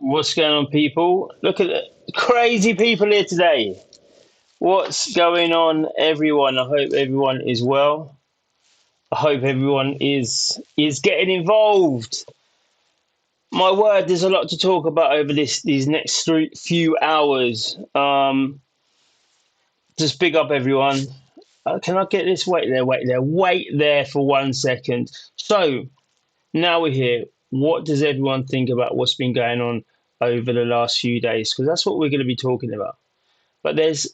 What's going on, people? Look at the crazy people here today. What's going on, everyone? I hope everyone is well. I hope everyone is getting involved. My word, there's a lot to talk about over these next few hours. Just big up everyone. Can I get this? Wait there for 1 second. So now we're here. What does everyone think about what's been going on over the last few days? Because that's what we're going to be talking about. But there's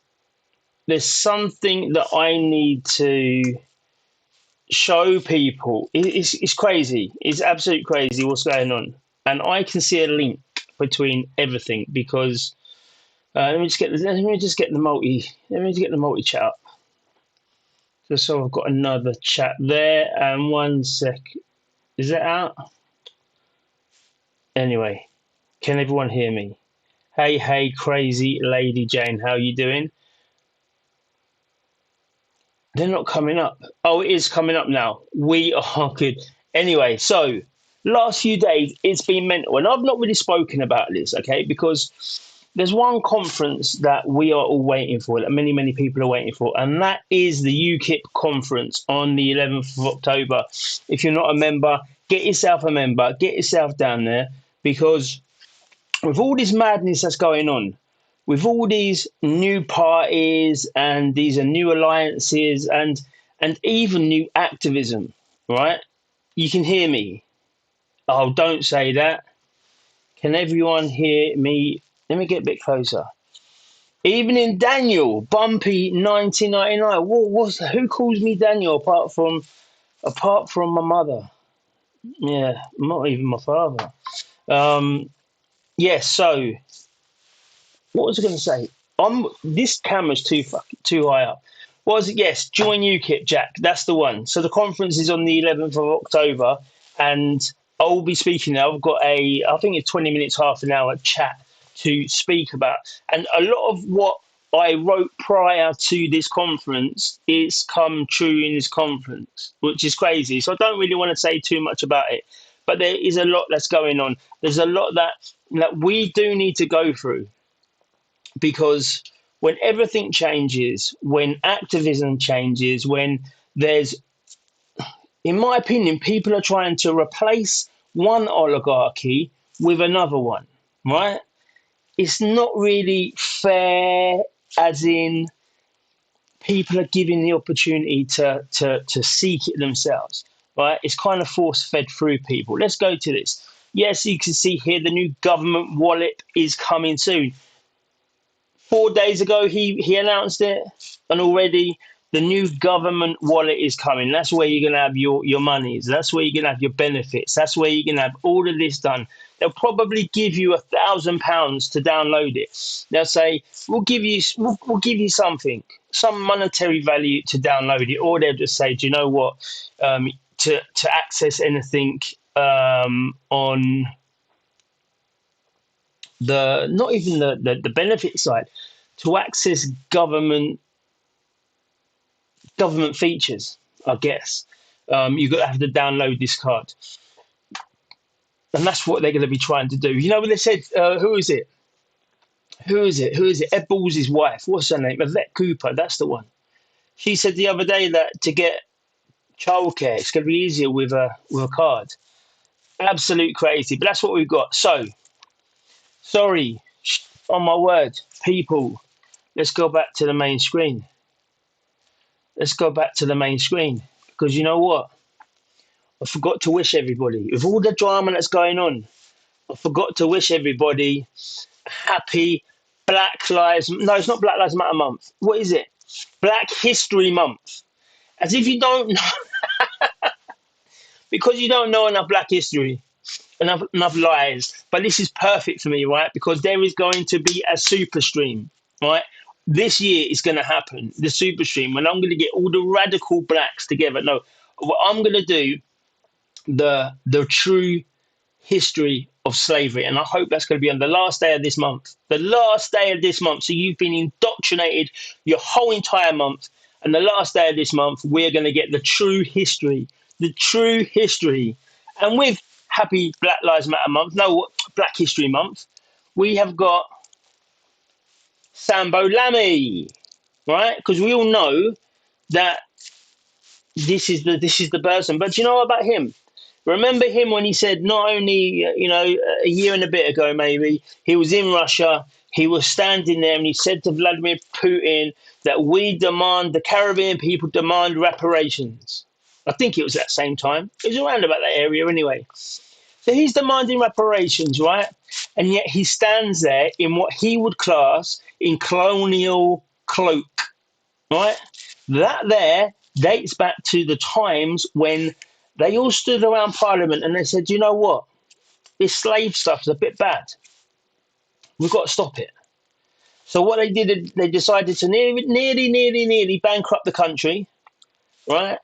something that I need to show people. It's crazy. It's absolutely crazy what's going on, and I can see a link between everything because let me just get the multi chat up. Just so I've got another chat there. And 1 sec, is that out? Anyway, can everyone hear me? Hey, crazy lady Jane, how you doing? They're not coming up. Oh, it is coming up now. We are good. Anyway, so last few days it's been mental, and I've not really spoken about this, okay? Because there's one conference that we are all waiting for, that many people are waiting for, and that is the UKIP conference on the 11th of October. If you're not a member, get yourself a member, get yourself down there, because with all this madness that's going on, with all these new parties and these are new alliances and even new activism, right? You can hear me. Oh, don't say that. Can everyone hear me? Let me get a bit closer. Even in Daniel, Bumpy 1999. Who calls me Daniel apart from my mother? Yeah, not even my father. Yeah, so what was I going to say? This camera's too high up. What was it? Yes, join UKIP, Jack. That's the one. So the conference is on the 11th of October, and I'll be speaking there. I've got I think it's 20 minutes, half an hour chat to speak about. And a lot of what I wrote prior to this conference is come true in this conference, which is crazy. So I don't really want to say too much about it. But there is a lot that's going on. There's a lot that we do need to go through, because when everything changes, when activism changes, when there's, in my opinion, people are trying to replace one oligarchy with another one, right? It's not really fair, as in people are given the opportunity to seek it themselves, right? It's kind of force fed through people. Let's go to this. Yes, you can see here the new government wallet is coming soon. 4 days ago, he announced it, and already the new government wallet is coming. That's where you're going to have your monies. That's where you're going to have your benefits. That's where you're going to have all of this done. They'll probably give you £1,000 to download it. They'll say, we'll give you something, some monetary value to download it, or they'll just say, do you know what, to access anything on the, not even the benefit side, to access government features, I guess, you've got to have to download this card, and that's what they're going to be trying to do. You know what they said? Who is it? Ed Balls' wife. What's her name? Yvette Cooper. That's the one. She said the other day that to get childcare, it's going to be easier with a card. Absolute crazy, but that's what we've got. So, sorry, on my word, people. Let's go back to the main screen. Let's go back to the main screen, because you know what? I forgot to wish everybody, with all the drama that's going on, I forgot to wish everybody a happy Black Lives. No, it's not Black Lives Matter month. What is it? Black History Month. As if you don't know, because you don't know enough Black history, enough lies. But this is perfect for me, right? Because there is going to be a super stream, right? This year is going to happen, the super stream, when I'm going to get all the radical blacks together. No, what I'm going to do, the true history of slavery, and I hope that's going to be on the last day of this month. The last day of this month. So you've been indoctrinated your whole entire month, and the last day of this month, we're going to get the true history, and with Happy Black Lives Matter month, no, Black History Month, we have got Sambo Lamy, right? Because we all know that this is the person. But do you know about him? Remember him when he said not only a year and a bit ago maybe he was in Russia, he was standing there and he said to Vladimir Putin that we demand the Caribbean people demand reparations. I think it was that same time. It was around about that area anyway. So he's demanding reparations, right? And yet he stands there in what he would class in colonial cloak, right? That there dates back to the times when they all stood around Parliament and they said, you know what? This slave stuff is a bit bad. We've got to stop it. So what they did, they decided to nearly bankrupt the country, right?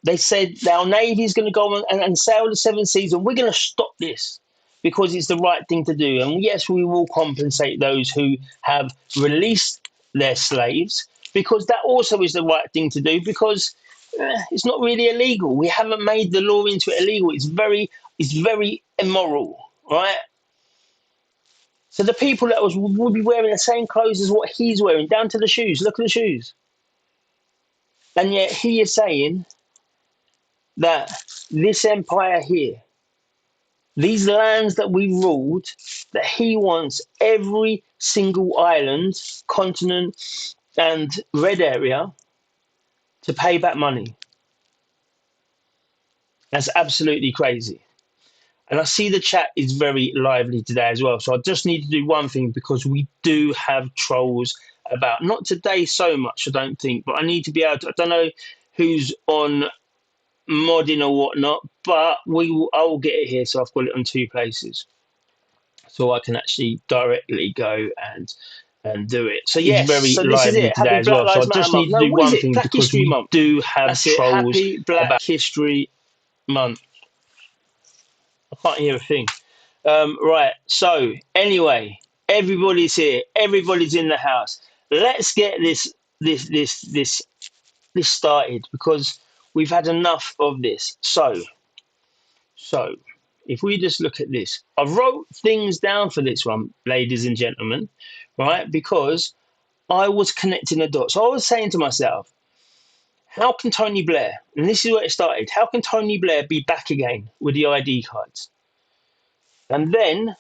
They said our navy's going to go on and sail the seven seas, and we're going to stop this because it's the right thing to do. And yes, we will compensate those who have released their slaves because that also is the right thing to do because it's not really illegal. We haven't made the law into illegal. It's very immoral, right? So the people that would be wearing the same clothes as what he's wearing, down to the shoes. Look at the shoes, and yet he is saying that this empire here, these lands that we ruled, that he wants every single island, continent, and red area to pay back money. That's absolutely crazy. And I see the chat is very lively today as well. So I just need to do one thing because we do have trolls about. Not today so much, I don't think, but I need to be able to. I don't know who's on modding or whatnot, but I will get it here. So I've got it on two places. So I can actually directly go and do it. So yes, very so this is lively it. today Happy as Black well. So I Lives Matter just Month. need to No, do what is one it? thing Black because History we Month. do have That's it. trolls Happy Black about. History Month. I can't hear a thing. Right. So anyway, everybody's here. Everybody's in the house. Let's get this started because we've had enough of this. So if we just look at this, I wrote things down for this one, ladies and gentlemen, right? Because I was connecting the dots. So I was saying to myself, how can Tony Blair, and this is where it started, how can Tony Blair be back again with the ID cards? And then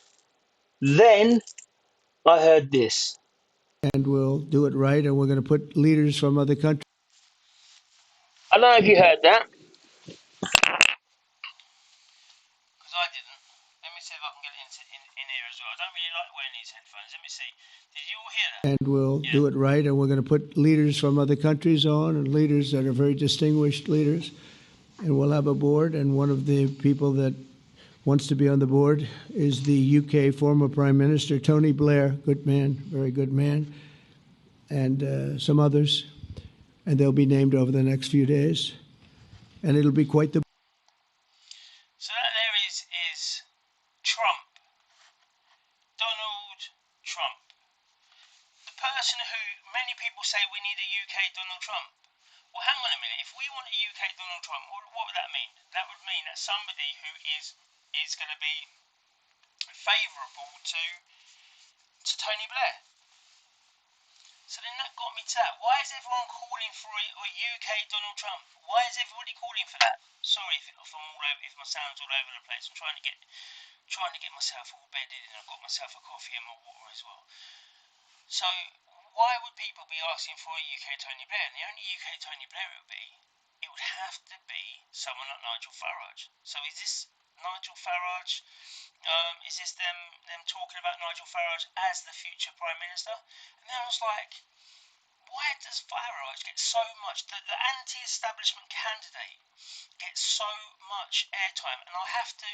I heard this. And we'll do it right, and we're going to put leaders from other countries. I don't know if you heard that. Because I didn't. Let me see if I can get it in here as well. I don't really like wearing these headphones. Let me see. Did you all hear that? And we'll do it right, and we're going to put leaders from other countries on, and leaders that are very distinguished leaders. And we'll have a board, and one of the people that wants to be on the board is the UK former Prime Minister, Tony Blair. Good man, very good man. And some others. And they'll be named over the next few days. And it'll be quite the... So that there is Trump. Donald Trump. The person who many people say we need a UK Donald Trump. Well, hang on a minute. If we want a UK Donald Trump, what would that mean? That would mean that somebody who is going to be favourable to Tony Blair. So then that got me to that. Why is everyone calling for a UK Donald Trump? Why is everybody calling for that? Sorry if my sound's all over the place. I'm trying to get myself all bedded and I've got myself a coffee and my water as well. So why would people be asking for a UK Tony Blair? And the only UK Tony Blair it would have to be someone like Nigel Farage. So is this Nigel Farage? Is this them talking about Nigel Farage as the future Prime Minister? And then I was like, why does Farage get so much, the anti-establishment candidate gets so much airtime? And I have to,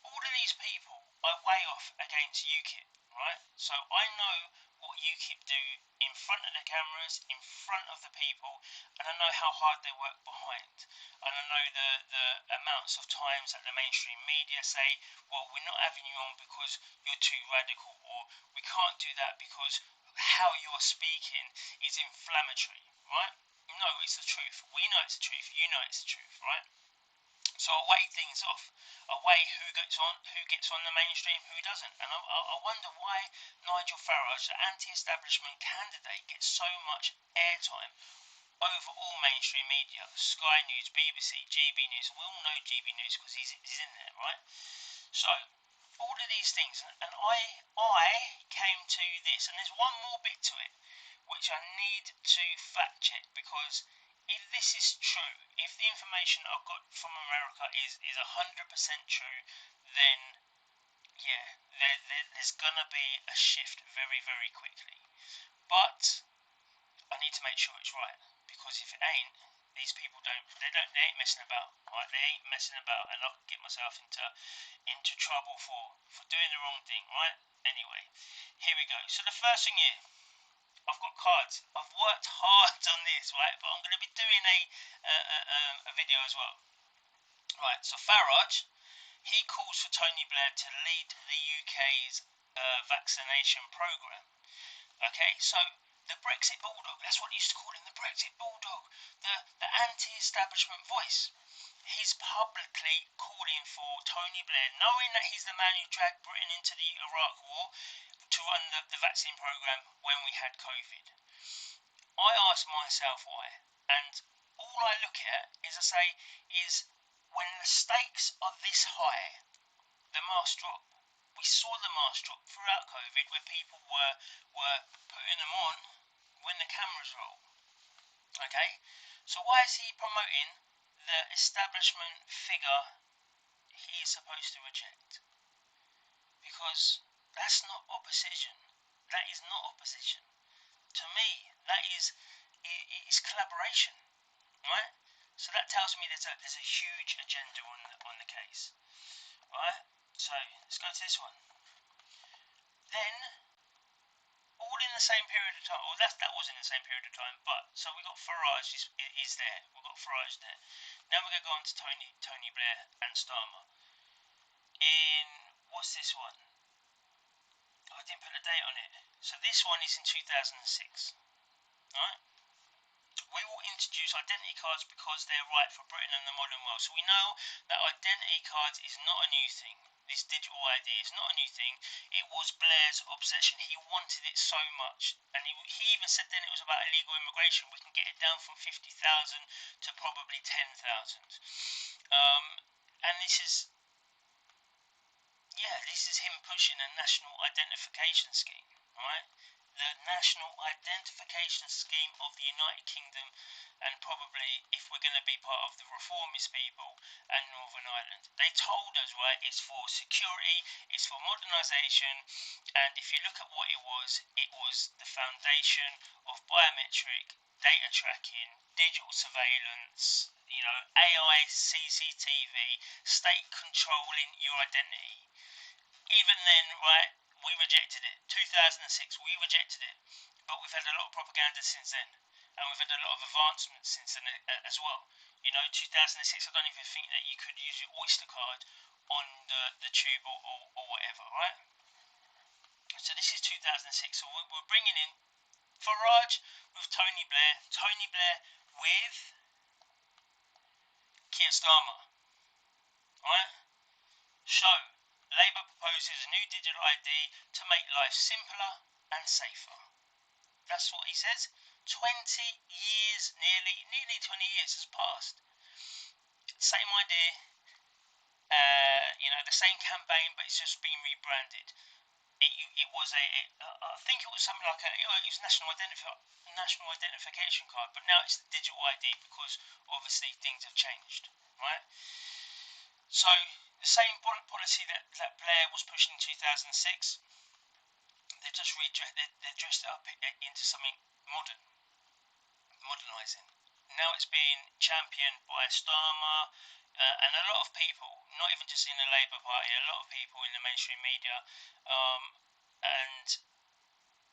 all of these people I weigh off against UKIP, right? So I know what UKIP do in front of the cameras, in front of the people, and I know how hard they work behind. And I know the amounts of times that the mainstream media say, well, we're not having you on because you're too radical, or we can't do that because how you're speaking is inflammatory, right? No, it's the truth. We know it's the truth. You know it's the truth, right? So I weigh things off. I weigh who gets on the mainstream, who doesn't. And I wonder why Nigel Farage, the anti-establishment candidate, gets so much airtime over all mainstream media. Sky News, BBC, GB News. We all know GB News because he's in there, right? So all of these things, and I came to this, and there's one more bit to it which I need to fact check, because if this is true, if the information I've got from America is 100% true, then yeah, there's gonna be a shift very, very quickly. But I need to make sure it's right, because if it ain't, these people they ain't messing about, right? They ain't messing about, and I could get myself into trouble for doing the wrong thing, right? Anyway, here we go. So the first thing here, I've got cards. I've worked hard on this, right? But I'm going to be doing a video as well. Right, so Farage, he calls for Tony Blair to lead the UK's vaccination programme. Okay, so the Brexit Bulldog, that's what he used to call him, the Brexit Bulldog, the anti-establishment voice. He's publicly calling for Tony Blair, knowing that he's the man who dragged Britain into the Iraq War, to run the vaccine programme when we had COVID. I ask myself why, and all I look at is when the stakes are this high, the mask drop. We saw the mask drop throughout COVID, where people were putting them on when the cameras roll. Okay, so why is he promoting the establishment figure he is supposed to reject? Because that's not opposition. That is not opposition. To me, that is collaboration, right? So that tells me there's a huge agenda on the case, right? So let's go to this one. Then, all in the same period of time. Well, that was in the same period of time. But so we got Farage is there. We've got Farage there. Now we're going to go on to Tony Blair and Starmer. In what's this one? I didn't put a date on it. So this one is in 2006, right? We will introduce identity cards because they're right for Britain and the modern world. So we know that identity cards is not a new thing. This digital ID is not a new thing. It was Blair's obsession. He wanted it so much. And he even said then it was about illegal immigration. We can get it down from 50,000 to probably 10,000. And this is him pushing a national identification scheme, right? The national identification scheme of the United Kingdom, and probably if we're going to be part of the reformist people and Northern Ireland. They told us, right, it's for security, it's for modernisation, and if you look at what it was the foundation of biometric data tracking, digital surveillance, AI, CCTV, state controlling your identity. Even then, right, we rejected it. 2006, we rejected it. But we've had a lot of propaganda since then. And we've had a lot of advancements since then as well. 2006, I don't even think that you could use your Oyster card on the tube or whatever, right? So this is 2006. So we're bringing in Farage with Tony Blair with Keir Starmer, right? So, Labour proposes a new digital ID to make life simpler and safer. That's what he says. 20 years, nearly 20 years has passed. Same idea, the same campaign, but it's just been rebranded. It was I think it was something like it was national identification card, but now it's the digital ID because obviously things have changed, right? So the same policy that Blair was pushing in 2006, they just they dressed it up into something modernising. Now it's being championed by Starmer and a lot of people, not even just in the Labour Party, a lot of people in the mainstream media. And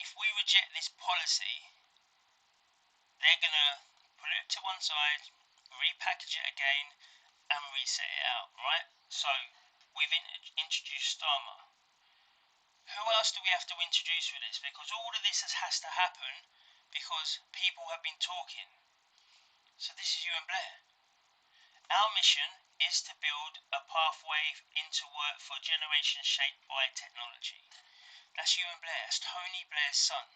if we reject this policy, they're going to put it to one side, repackage it again, and reset it out, right? So we've introduced Starmer. Who else do we have to introduce with this? Because all of this has to happen because people have been talking. So this is you and Blair. Our mission is to build a pathway into work for generations shaped by technology. That's Ewan Blair. That's Tony Blair's son.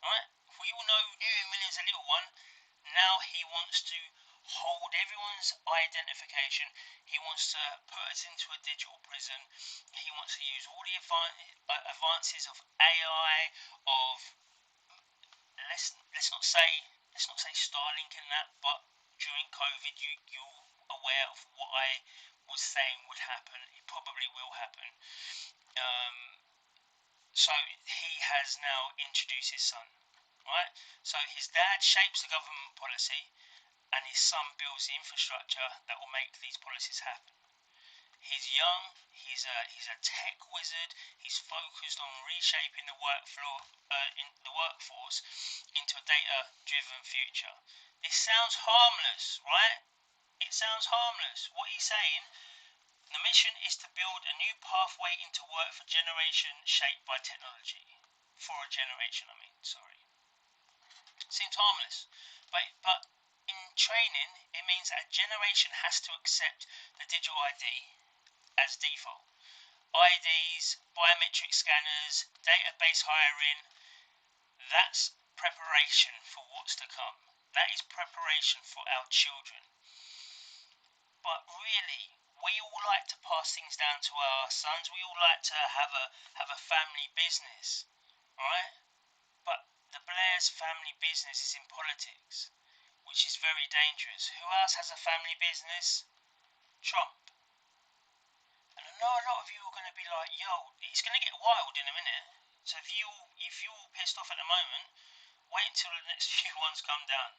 Right? We all know Ewan Williams, a little one. Now he wants to hold everyone's identification. He wants to put us into a digital prison. He wants to use all the advances of AI, of let's not say Starlink and that, but during COVID, you're aware of what I was saying would happen. It probably will happen. So he has now introduced his son, right? So his dad shapes the government policy, and his son builds the infrastructure that will make these policies happen. He's young, he's a tech wizard, he's focused on reshaping the workforce into a data-driven future. This sounds harmless, right? It sounds harmless. What he's saying, the mission is to build a new pathway into work for generation shaped by technology. For a generation, sorry. Seems harmless. But in training, it means that a generation has to accept the digital ID as default. IDs, biometric scanners, database hiring, that's preparation for what's to come. That is preparation for our children. But really, we all like to pass things down to our sons. We all like to have a family business, right? But the Blair's family business is in politics, which is very dangerous. Who else has a family business? Trump. And I know a lot of you are going to be like, yo, it's going to get wild in a minute. So if you're all pissed off at the moment, wait until the next few ones come down.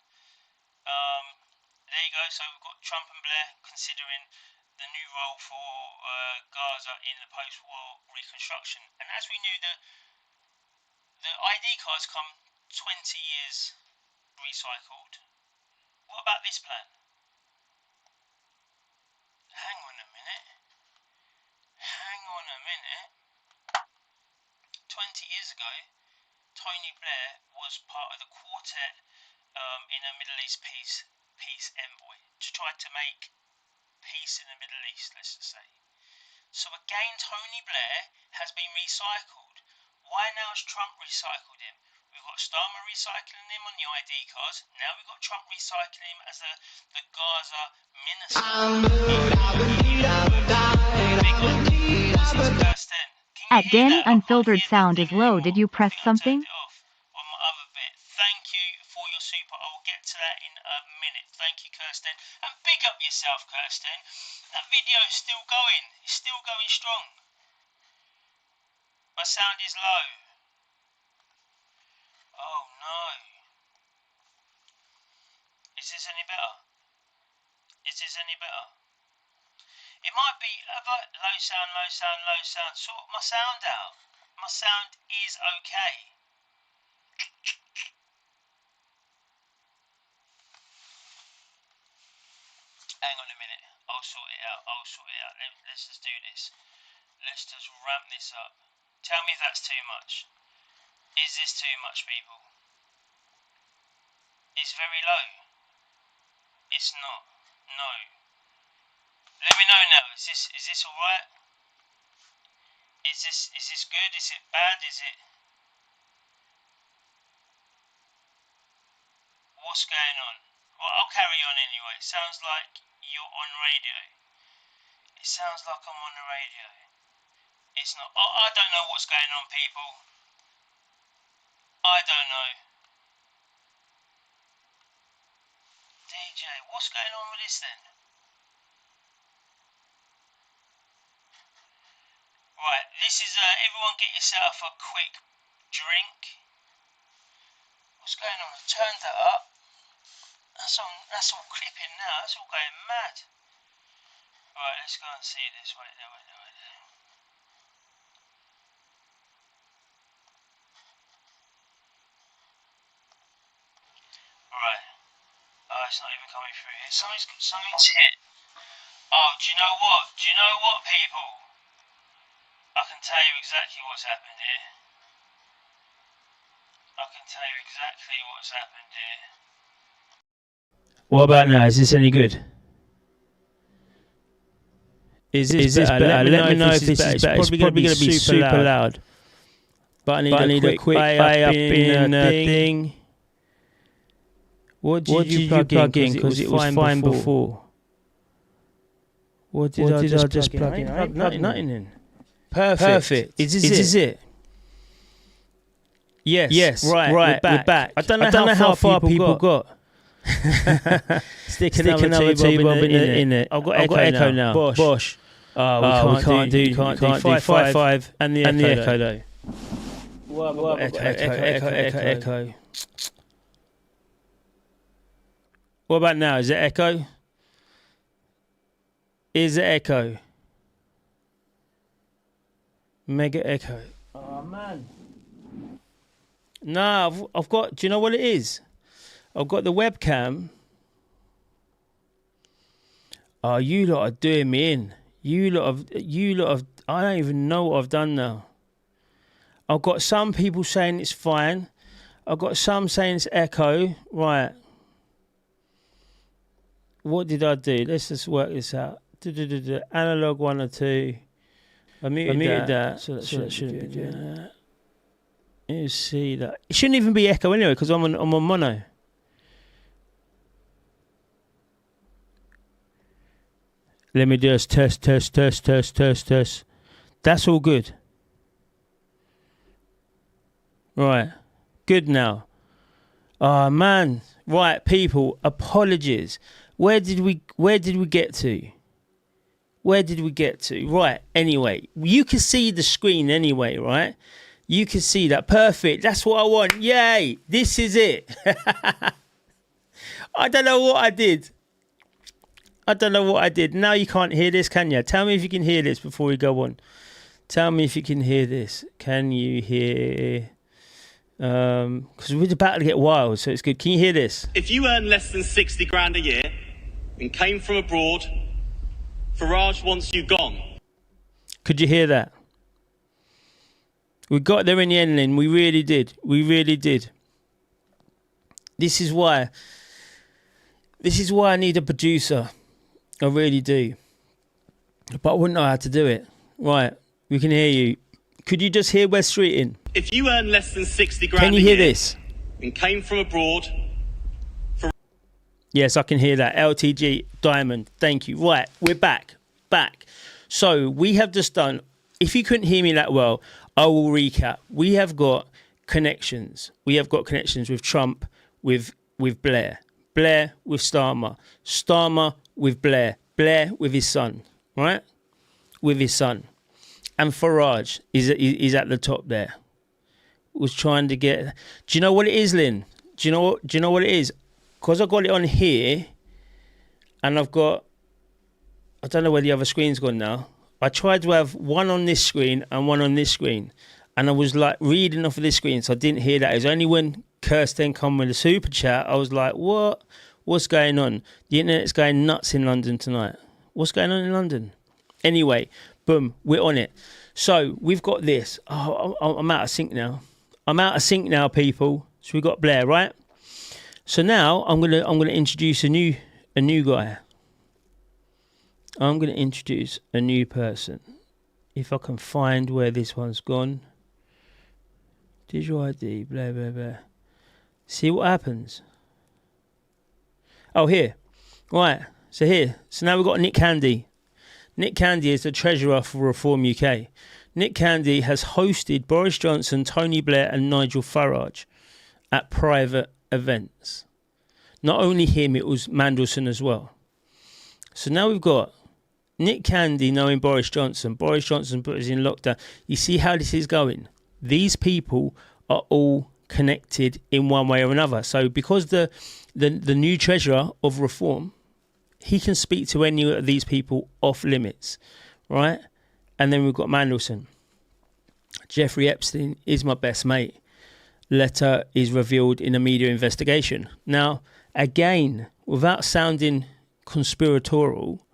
There you go. So we've got Trump and Blair considering the new role for Gaza in the post-war reconstruction. And as we knew, the ID cards come 20 years recycled. What about this plan? Hang on a minute. 20 years ago, Tony Blair was part of the quartet in a Middle East peace envoy to try to make peace in the Middle East, let's just say. So again, Tony Blair has been recycled. Why now has Trump recycled him? We've got Starmer recycling him on the ID cards. Now we've got Trump recycling him as the Gaza minister. Danny Unfiltered sound is low. Did you press something? On my other bit. Thank you for your super. I will get to that in a minute. Thank you, Kirsten. And big up yourself, Kirsten. That video is still going. It's still going strong. My sound is low. Oh no. Is this any better? It might be low sound. Sort my sound out. My sound is okay. Hang on a minute. I'll sort it out. Let's just do this. Let's just ramp this up. Tell me if that's too much. Is this too much, people? It's very low. It's not. No. Let me know now. Is this alright? Is this good? Is it bad? What's going on? Well, I'll carry on anyway. It sounds like you're on radio. It sounds like I'm on the radio. It's not. I don't know what's going on, people. I don't know. DJ, what's going on with this then? Right, this is everyone get yourself a quick drink. What's going on? I turned that up. That's all clipping now. That's all going mad. Right, let's go and see this. Wait there. Right. Oh, it's not even coming through here. Something's hit. Oh, do you know what, people? I can tell you exactly what's happened here. What about now? Is this any good? Is this better? Let me know if this is better. It's probably going to be super loud. But I need a quick play up in thing. What did you plug in? Because it was fine before. What did I just plug in? I plugged nothing in. Perfect. Is it? Yes. Right. We're back. I don't know how far people got. Stick another T-bob in it. I've got echo now. Bosh. Oh, we can't do 5 and the echo though. Echo. What about now? Is it echo? Is it echo? Mega echo. Oh man. No, I've got. Do you know what it is? I've got the webcam. Oh, you lot are doing me in. You lot have. I don't even know what I've done now. I've got some people saying it's fine. I've got some saying it's echo. Right. What did I do? Let's just work this out. Analog 1 or 2. I muted that. So that shouldn't be doing that. You see that. It shouldn't even be echo anyway because I'm on mono. Let me just test. That's all good. Right. Good now. Oh man. Right, people, apologies. Where did we get to? Right, anyway. You can see the screen anyway, right? You can see that. Perfect. That's what I want. Yay. This is it. I don't know what I did. Now you can't hear this, can you? Tell me if you can hear this before we go on. Tell me if you can hear this. Can you hear? Because we're about to get wild, so it's good. Can you hear this? If you earn less than 60 grand a year and came from abroad, Farage wants you gone. Could you hear that? We got there in the end, Lynn. We really did. This is why I need a producer. I really do. But I wouldn't know how to do it. Right, we can hear you. Could you just hear West Street in? If you earn less than 60 grand can you hear this? And came from abroad. Yes, I can hear that. LTG Diamond. Thank you. Right, we're back. So we have just done. If you couldn't hear me that well, I will recap. We have got connections. We have got connections with Trump, with Blair with Starmer with Blair with his son, right? With his son. And Farage is at the top there. Was trying to get. Do you know what it is, Lynn? Do you know what it is? Because I got it on here, and I've got. I don't know where the other screen's gone now. I tried to have one on this screen and one on this screen, and I was like reading off of this screen, so I didn't hear that. It was only when Kirsten come with a super chat, I was like, "What? What's going on? The internet's going nuts in London tonight. What's going on in London?" Anyway, boom, we're on it. So we've got this. Oh, I'm out of sync now. People. So we got Blair, right? So now I'm gonna introduce a new guy. I'm gonna introduce a new person. If I can find where this one's gone. Digital ID, blah blah blah. See what happens. Oh, here. Right. So here. So now we've got Nick Candy. Nick Candy is the treasurer for Reform UK. Nick Candy has hosted Boris Johnson, Tony Blair and Nigel Farage at private events. Not only him, it was Mandelson as well. So now we've got Nick Candy knowing Boris Johnson. Boris Johnson put us in lockdown. You see how this is going? These people are all connected in one way or another. So because the new treasurer of Reform, he can speak to any of these people off limits, right? And then we've got Mandelson. Jeffrey Epstein is my best mate. Letter is revealed in a media investigation. Now, again, without sounding conspiratorial,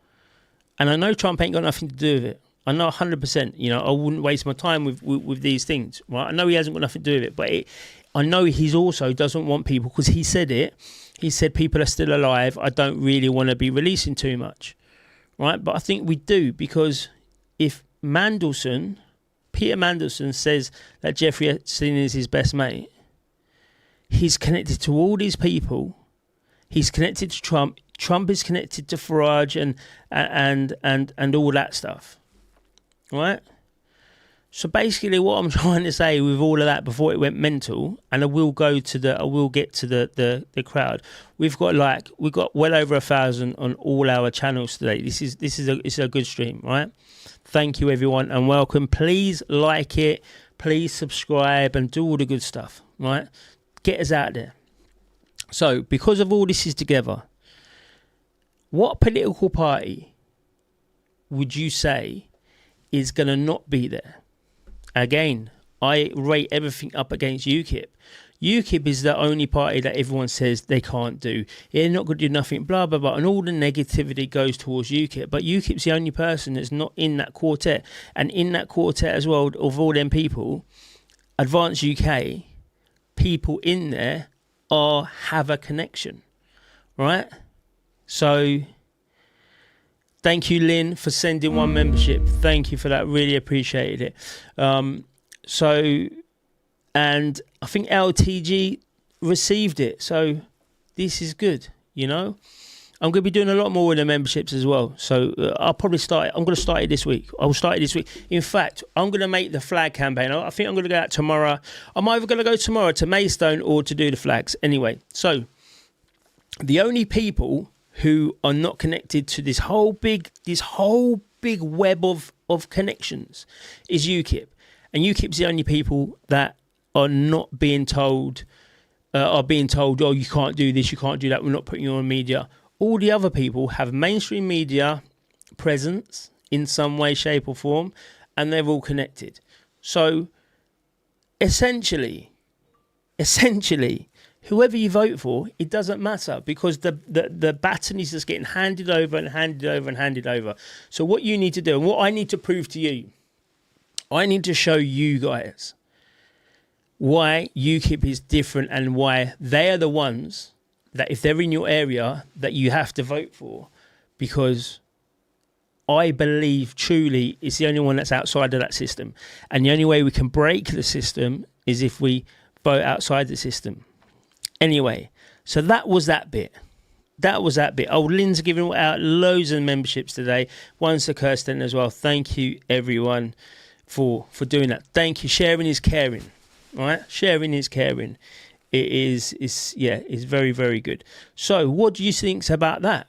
and I know Trump ain't got nothing to do with it. I know 100%, I wouldn't waste my time with these things, right? I know he hasn't got nothing to do with it, but I know he's also doesn't want people, because he said it. He said people are still alive. I don't really want to be releasing too much, right? But I think we do, because if Peter Mandelson says that Jeffrey Epstein is his best mate, he's connected to all these people. He's connected to Trump. Trump is connected to Farage and all that stuff, right? So basically, what I'm trying to say with all of that, before it went mental, and I will get to the crowd. We've got well over 1,000 on all our channels today. This is a good stream, right? Thank you, everyone, and welcome. Please like it, please subscribe, and do all the good stuff, right? Get us out there. So, because of all this is together, what political party would you say is going to not be there? Again, I rate everything up against UKIP. UKIP is the only party that everyone says they can't do. They're not going to do nothing, blah, blah, blah. And all the negativity goes towards UKIP. But UKIP's the only person that's not in that quartet. And in that quartet as well, of all them people, Advance UK, people in there have a connection, right? So thank you, Lynn, for sending one membership. Thank you for that. Really appreciated it. And I think LTG received it. So this is good, you know. I'm going to be doing a lot more with the memberships as well. So I'm going to start it this week. I will start it this week. In fact, I'm going to make the flag campaign. I think I'm going to go out tomorrow. I'm either going to go tomorrow to Maidstone or to do the flags. Anyway, so the only people who are not connected to this whole big web of connections is UKIP. And UKIP's the only people that are not being told, oh, you can't do this, you can't do that, we're not putting you on media. All the other people have mainstream media presence in some way, shape or form, and they're all connected. So essentially, whoever you vote for, it doesn't matter, because the baton is just getting handed over and handed over and handed over. So what you need to do, and what I need to prove to you, I need to show you guys why UKIP is different and why they are the ones that, if they're in your area, that you have to vote for, because I believe truly it's the only one that's outside of that system. And the only way we can break the system is if we vote outside the system. Anyway, so that was that bit. Oh, Lynn's giving out loads of memberships today. One's to Kirsten as well. Thank you, everyone, for doing that. Thank you. Sharing is caring. All right? Sharing is caring. It's very, very good. So what do you think about that?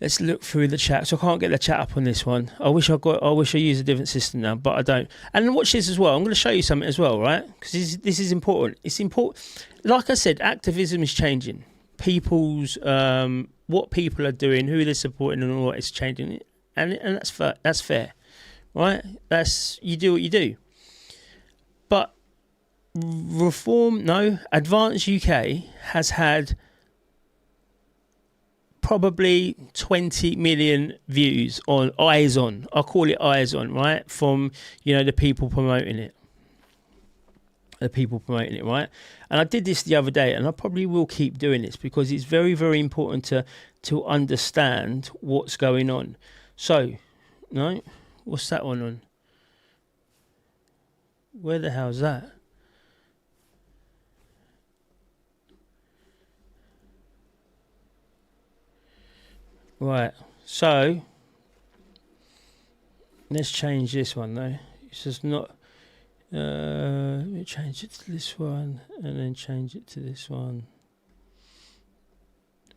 Let's look through the chat. So I can't get the chat up on this one. I wish I used a different system now, but I don't. And then watch this as well. I'm going to show you something as well, right? Because this is important. It's important. Like I said, activism is changing. People's what people are doing, who they're supporting, and all that is changing. And that's fair. That's fair, right? You do what you do. But Advance UK has had probably 20 million views on Eyes On. I call it Eyes On, right? From, the people promoting it. Right? And I did this the other day, and I probably will keep doing this, because it's very, very important to understand what's going on. So, what's that one on? Where the hell's that? Right, so let's change this one though. It's just not. Let me change it to this one, and then change it to this one.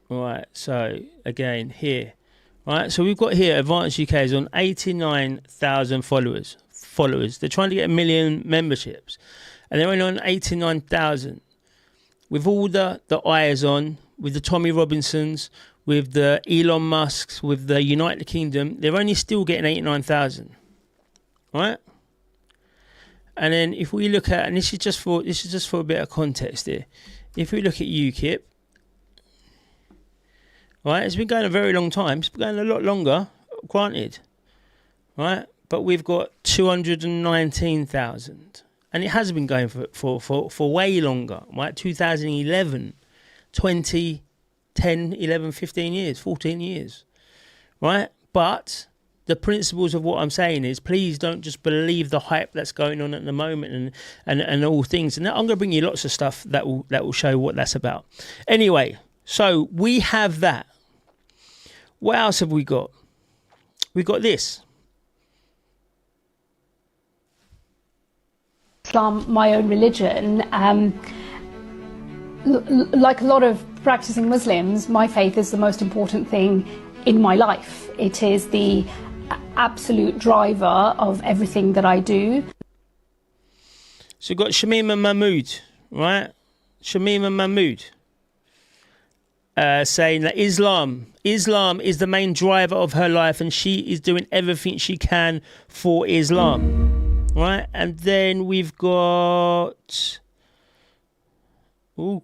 Right, so again here. Right, so we've got here Advance UK is on 89,000 followers. They're trying to get 1 million memberships, and they're only on 89,000. With all the Eyes On, with the Tommy Robinsons, with the Elon Musks, with the United Kingdom, they're only still getting 89,000, right? And then if we look at, and this is just for a bit of context here. If we look at UKIP, right, it's been going a very long time. It's been going a lot longer, granted, right? But we've got 219,000, and it has been going for way longer, right? 2011, 20. 10, 11, 15 years, 14 years. right? But the principles of what I'm saying is, please don't just believe the hype that's going on at the moment and all things. And I'm going to bring you lots of stuff that will show what that's about. Anyway, so we have that. What else have we got? We've got this. Islam, my own religion, like a lot of practicing Muslims, my faith is the most important thing in my life. It is the absolute driver of everything that I do. So we've got Shamima Mahmood, right? Shamima Mahmood saying that Islam is the main driver of her life and she is doing everything she can for Islam, right? And then we've got... Ooh,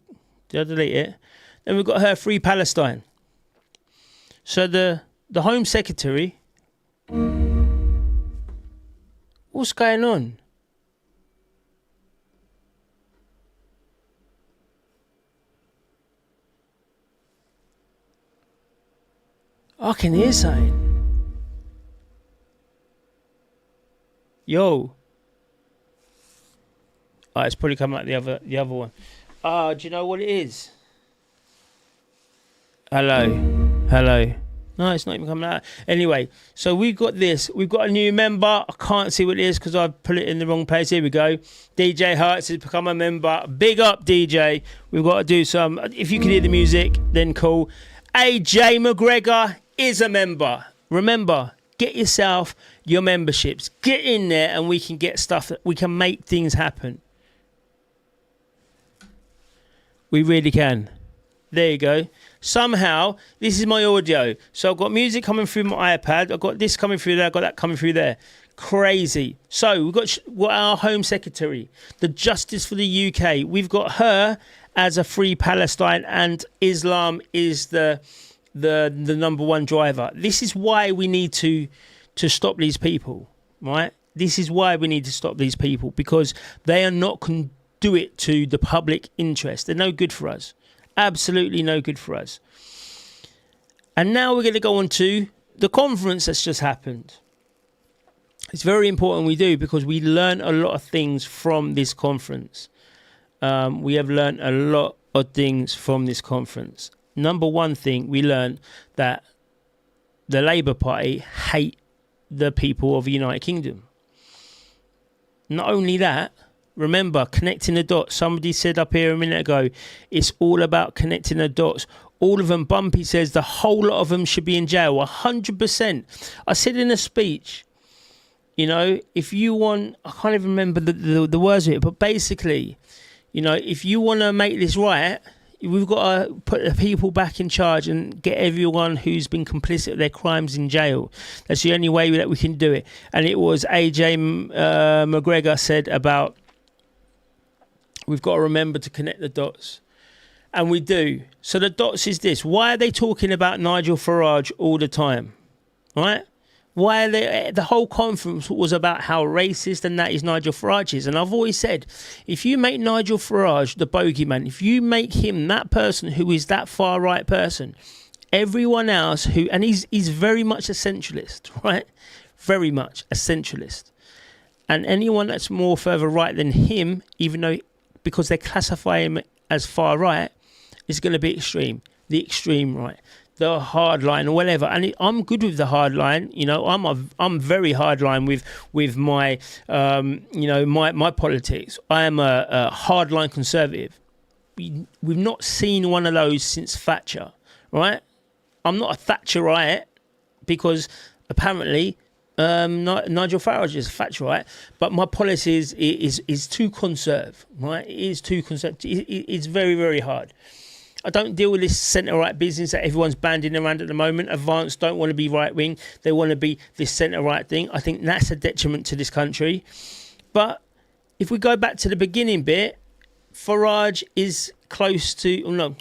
did I delete it? Then we've got her Free Palestine. So the Home Secretary... What's going on? I can hear something. Yo. Oh, it's probably come out the other one. Do you know what it is? Hello. No, it's not even coming out. Anyway, so we've got this. We've got a new member. I can't see what it is because I've put it in the wrong place. Here we go. DJ Hertz has become a member. Big up, DJ. We've got to do some... If you can hear the music, then cool. AJ McGregor is a member. Remember, get yourself your memberships. Get in there and we can get stuff that we can make things happen. We really can. There you go. Somehow, this is my audio. So I've got music coming through my iPad. I've got this coming through there. I've got that coming through there. Crazy. So we've got our Home Secretary, the Justice for the UK. We've got her as a Free Palestine and Islam is the number one driver. This is why we need to stop these people, right? This is why we need to stop these people because they are not conduit to the public interest. They're no good for us. Absolutely no good for us. And now we're going to go on to the conference that's just happened. It's very important we do because we learn a lot of things from this conference. We have learned a lot of things from this conference. Number one thing, we learned that the Labour Party hate the people of the United Kingdom. Not only that, remember, connecting the dots. Somebody said up here a minute ago, it's all about connecting the dots. All of them, Bumpy says, the whole lot of them should be in jail. 100%. I said in a speech, you know, if you want, I can't even remember the words of it, but basically, you know, if you want to make this right, we've got to put the people back in charge and get everyone who's been complicit with their crimes in jail. That's the only way that we can do it. And it was AJ McGregor said about, we've got to remember to connect the dots. And we do. So the dots is this. Why are they talking about Nigel Farage all the time? Right? Why are they? The whole conference was about how racist and that is Nigel Farage is. And I've always said, if you make Nigel Farage the bogeyman, if you make him that person who is that far right person, everyone else who, and he's very much a centralist, right? Very much a centralist. And anyone that's more further right than him, even though, because they classify him as far right, is going to be extreme, the extreme right. The hard line or whatever, and I'm good with the hard line. You know, I'm very hard line with my my politics. I am a hard line conservative. We've not seen one of those since Thatcher, right? I'm not a Thatcherite because apparently Nigel Farage is a Thatcherite, but my policy is too conservative, right? It is too conservative. It's very, very hard. I don't deal with this centre-right business that everyone's banding around at the moment. Advance don't want to be right-wing. They want to be this centre-right thing. I think that's a detriment to this country. But if we go back to the beginning bit, Farage is close to... No,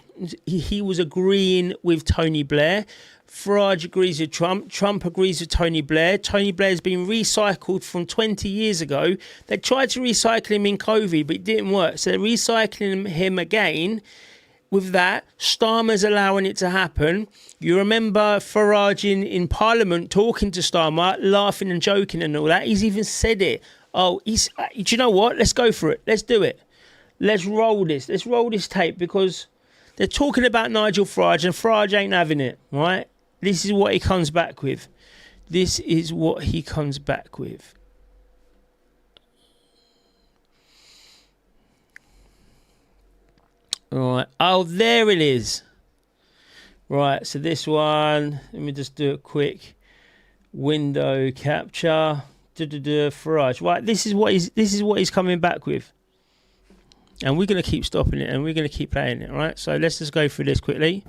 he was agreeing with Tony Blair. Farage agrees with Trump. Trump agrees with Tony Blair. Tony Blair's been recycled from 20 years ago. They tried to recycle him in COVID, but it didn't work. So they're recycling him again with that. Starmer's allowing it to happen. You remember Farage in Parliament talking to Starmer, laughing and joking and all that. He's even said it. Oh, do you know what? Let's go for it. Let's do it. Let's roll this. Let's roll this tape, because they're talking about Nigel Farage and Farage ain't having it, right? This is what he comes back with. This is what he comes back with. All right. Oh, there it is. Right. So this one, let me just do it quick. Window capture. Farage. Right. This is what he's coming back with. And we're going to keep stopping it, and we're going to keep playing it. Right. So let's just go through this quickly.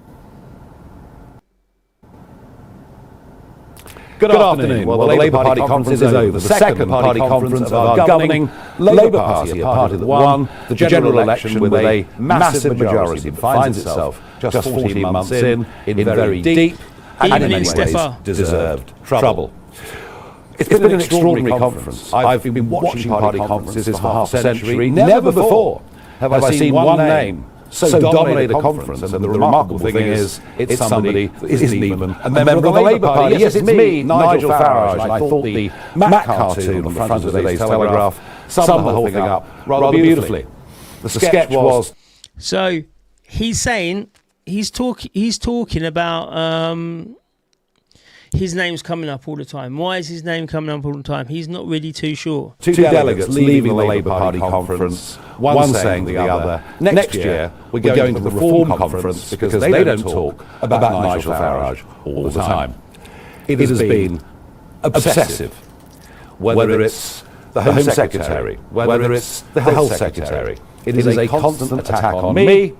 Good afternoon. Well, the Labour Party conference is over. The second party conference of our governing Labour Party, a party that won the general election with a massive majority, finds itself just 14 months in very deep and in many ways deserved trouble. It's been an extraordinary conference. I've been watching party conferences for half a century. Never before have I seen one name so dominate a conference, and the remarkable thing is, it's somebody that isn't even a member of the Labour Party. Yes, it's me, Nigel Farage, and I thought the Mac cartoon on the front of today's Telegraph summed the whole thing up rather beautifully. The sketch was... So, he's saying, he's talking about... his name's coming up all the time. Why is his name coming up all the time? He's not really too sure. Two delegates leaving the Labour Party conference, one saying to the other, next year we're going to the Reform conference because they don't talk about Nigel Farage all the time. It has been obsessive, whether it's the Home Secretary, whether it's the Health Secretary. It is a constant attack on me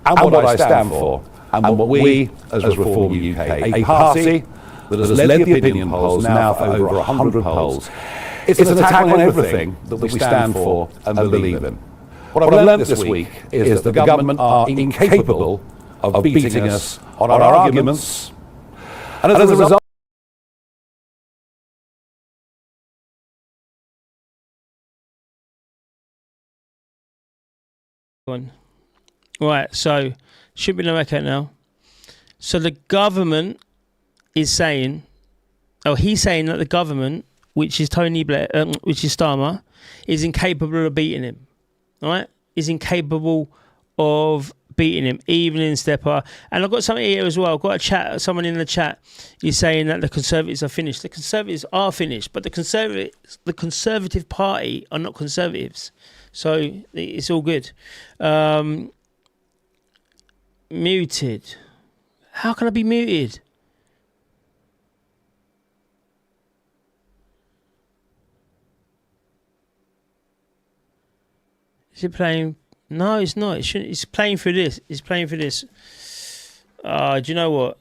and what I stand for, and what we, as Reform UK, a party that has led the opinion polls now for over 100 polls. It's an attack on everything that we stand for and believe in. What I've learned this week is that the government are incapable of beating us on our arguments, and as a result... Right, so, should be no echo now. So the government is saying, he's saying that the government, which is Tony Blair, which is Starmer, is incapable of beating him. Right? Is incapable of beating him, even in stepper. And I've got something here as well. I've got a chat. Someone in the chat is saying that the Conservatives are finished. The Conservatives are finished, but the Conservative Party are not Conservatives. So it's all good. Muted. How can I be muted? Is it playing? No, it's not. It shouldn't. It's playing for this. It's playing for this. Do you know what?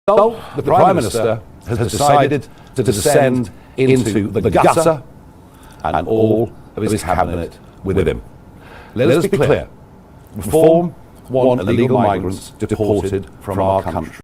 The Prime Minister has decided to descend into the gutter, and all of his cabinet with him. Let us be clear. Reform want illegal migrants deported from our country.